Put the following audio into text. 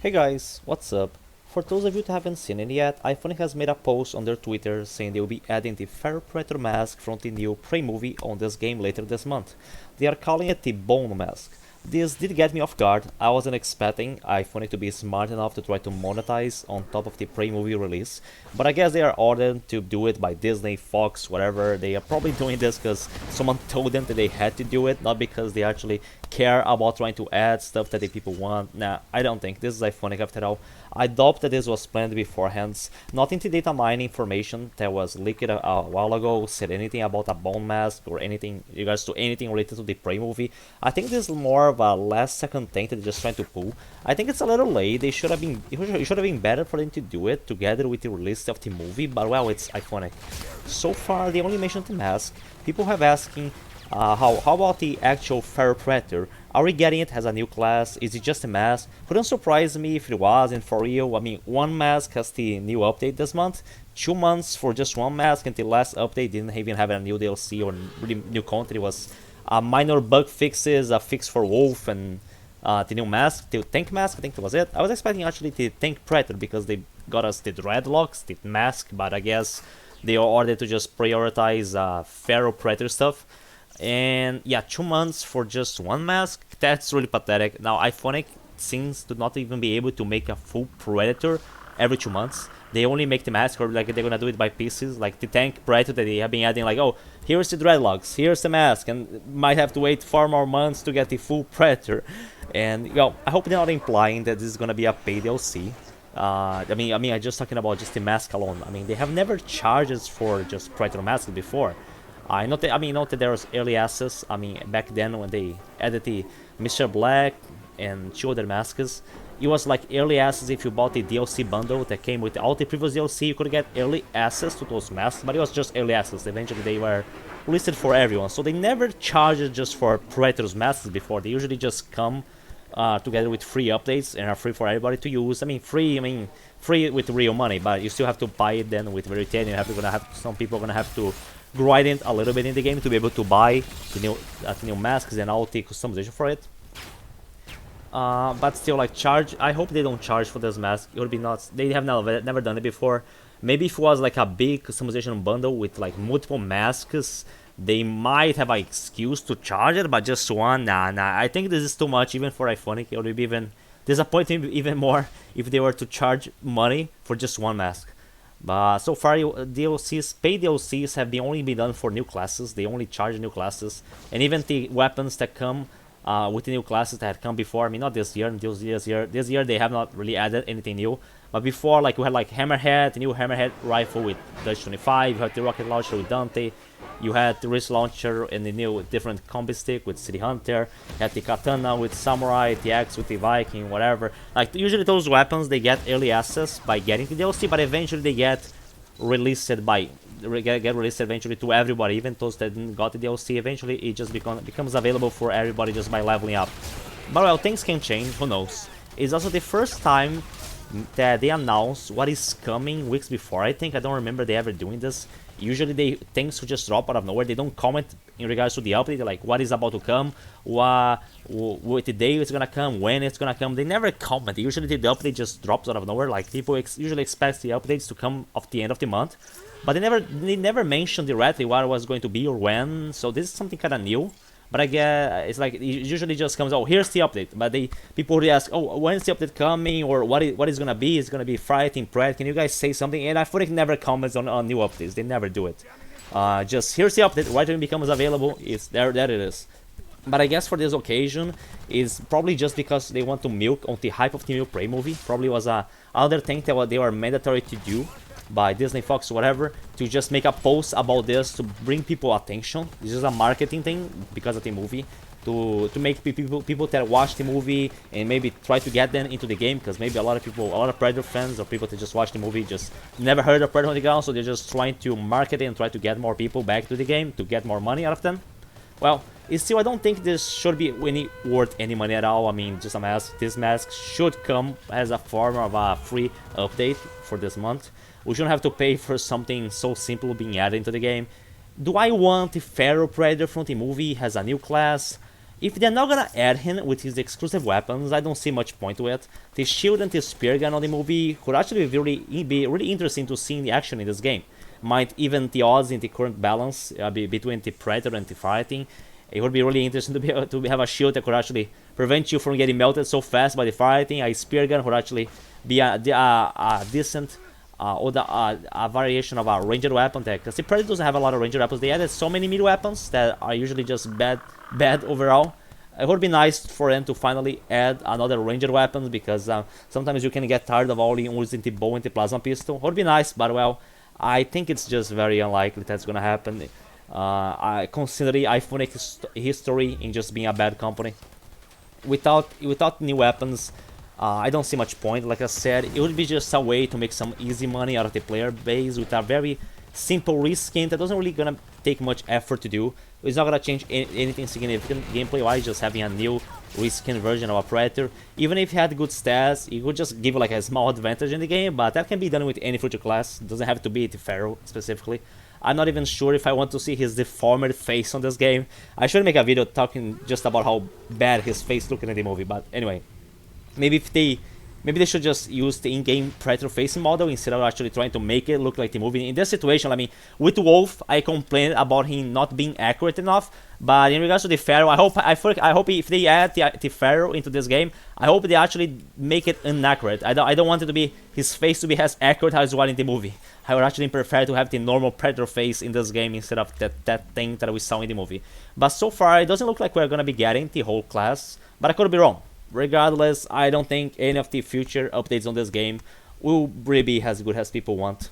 Hey guys, what's up? For those of you who haven't seen it yet, Illfonic has made a post on their Twitter saying they will be adding the Pharaoh Predator mask from the new Prey movie on this game later this month. They are calling it the Bone Mask. This did get me off guard. I wasn't expecting Illfonic to be smart enough to try to monetize on top of the Prey movie release, but I guess they are ordered to do it by Disney, Fox, whatever. They are probably doing this because someone told them that they had to do it, not because they actually care about trying to add stuff that the people want. Nah, I don't think. This is Illfonic after all. I doubt that this was planned beforehand. Nothing to data mine information that was leaked a while ago said anything about a bone mask or anything in regards to anything related to the Prey movie. I think this is more of a last second thing that they're just trying to pull. I think it's a little late. They should have been it should have been better for them to do it together with the release of the movie, but well, it's Illfonic. So far they only mentioned the mask. People have asking how about the actual Pharaoh Predator? Are we getting it as a new class? Is it just a mask? Wouldn't surprise me if it wasn't for real. I mean, one mask has the new update this month, 2 months for just one mask, and the last update didn't even have a new DLC or really new content. It was minor bug fixes, a fix for Wolf, and the new mask, the tank mask, I think that was it. I was expecting actually the tank Predator because they got us the dreadlocks, the mask, but I guess they ordered to just prioritize Pharaoh Predator stuff. And yeah, 2 months for just one mask, that's really pathetic. Now Illfonic seems to not even be able to make a full Predator every 2 months. They only make the mask, or like they're gonna do it by pieces, like the tank Predator that they have been adding, like, oh, here's the dreadlocks, here's the mask, and might have to wait 4 more months to get the full Predator. And well, I hope they're not implying that this is gonna be a paid DLC. I'm just talking about just the mask alone. I mean, they have never charged us for just Predator masks before. I note that there was early access. I mean, back then when they added the Mr. Black and two other masks, it was like early access. If you bought the DLC bundle that came with all the previous DLC, you could get early access to those masks, but it was just early access. Eventually they were listed for everyone, so they never charged just for Predator's masks before. They usually just come together with free updates and are free for everybody to use. Free with real money, but you still have to buy it then with Radeon. Some people are gonna have to grind it a little bit in the game to be able to buy the new masks and all the customization for it. But still, like, charge. I hope they don't charge for this mask. It would be nuts. They have never done it before. Maybe if it was like a big customization bundle with like multiple masks, they might have an excuse to charge it. But just one, nah. I think this is too much even for Illfonic. It would be even disappointing even more if they were to charge money for just one mask. But so far, DLCs, paid DLCs have only been done for new classes. They only charge new classes, and even the weapons that come with the new classes that had come before. I mean, not this year. This year they have not really added anything new. But before, like, we had like Hammerhead, the new Hammerhead rifle with Dutch 25. You had the rocket launcher with Dante. You had the wrist launcher and the new different combi stick with City Hunter. You had the katana with Samurai, the axe with the Viking, whatever. Like, usually those weapons, they get early access by getting the DLC, but eventually they get released eventually to everybody. Even those that didn't got the DLC, eventually it just becomes available for everybody just by leveling up. But well, things can change, who knows. It's also the first time that they announce what is coming weeks before. I don't remember they ever doing this. Usually things will just drop out of nowhere. They don't comment in regards to the update, like what is about to come, what the day it's gonna come, when it's gonna come. They never comment. Usually the update just drops out of nowhere. Like, people usually expect the updates to come at the end of the month, but they never mention directly what it was going to be or when. So this is something kind of new. But I guess it's like it usually just comes, oh, here's the update. But people already ask, oh, when's the update coming, or what is gonna be? It's gonna be Friday in Pred. Can you guys say something? And Illfonic never comments on new updates. They never do it. Just here's the update. Right when it becomes available, it's there. There it is. But I guess for this occasion, is probably just because they want to milk on the hype of the new Prey movie. Probably was a other thing that they were mandatory to do by Disney, Fox, whatever, to just make a post about this to bring people attention. This is a marketing thing because of the movie, to make people that watch the movie and maybe try to get them into the game, because maybe a lot of Predator fans or people that just watch the movie just never heard of Predator on the ground, so they're just trying to market it and try to get more people back to the game to get more money out of them. Well, I don't think this should be worth any money at all. I mean, just a mask. This mask should come as a form of a free update for this month. We shouldn't have to pay for something so simple being added into the game. Do I want the Pharaoh Predator from the movie as a new class? If they're not gonna add him with his exclusive weapons, I don't see much point to it. The shield and the spear gun on the movie could actually be really interesting to see in the action in this game. Might even the odds in the current balance between the Predator and the fighting. It would be really interesting to be able to have a shield that could actually prevent you from getting melted so fast by the fighting. A spear gun would actually be a decent or a variation of a ranged weapon tech. Because the Predator doesn't have a lot of ranged weapons. They added so many melee weapons that are usually just bad overall. It would be nice for them to finally add another ranged weapon, because sometimes you can get tired of only using the bow and the plasma pistol. It would be nice, but well, I think it's just very unlikely that's gonna happen. I consider the Illfonic history in just being a bad company. Without new weapons, I don't see much point. Like I said, it would be just a way to make some easy money out of the player base with a very simple reskin that doesn't really gonna take much effort to do. It's not gonna change anything significant gameplay wise, just having a new reskin version of a Predator. Even if it had good stats, it would just give you like a small advantage in the game, but that can be done with any future class. It doesn't have to be the Pharaoh specifically. I'm not even sure if I want to see his deformed face on this game. I should make a video talking just about how bad his face looking in the movie, but anyway. Maybe they should just use the in-game Predator facing model instead of actually trying to make it look like the movie. In this situation, I mean, with Wolf, I complained about him not being accurate enough. But in regards to the Pharaoh, I hope if they add the Pharaoh into this game, I hope they actually make it inaccurate. I don't want it to be his face to be as accurate as well in the movie. I would actually prefer to have the normal Predator face in this game instead of that thing that we saw in the movie. But so far, it doesn't look like we're gonna be getting the whole class. But I could be wrong. Regardless, I don't think any of the future updates on this game will really be as good as people want.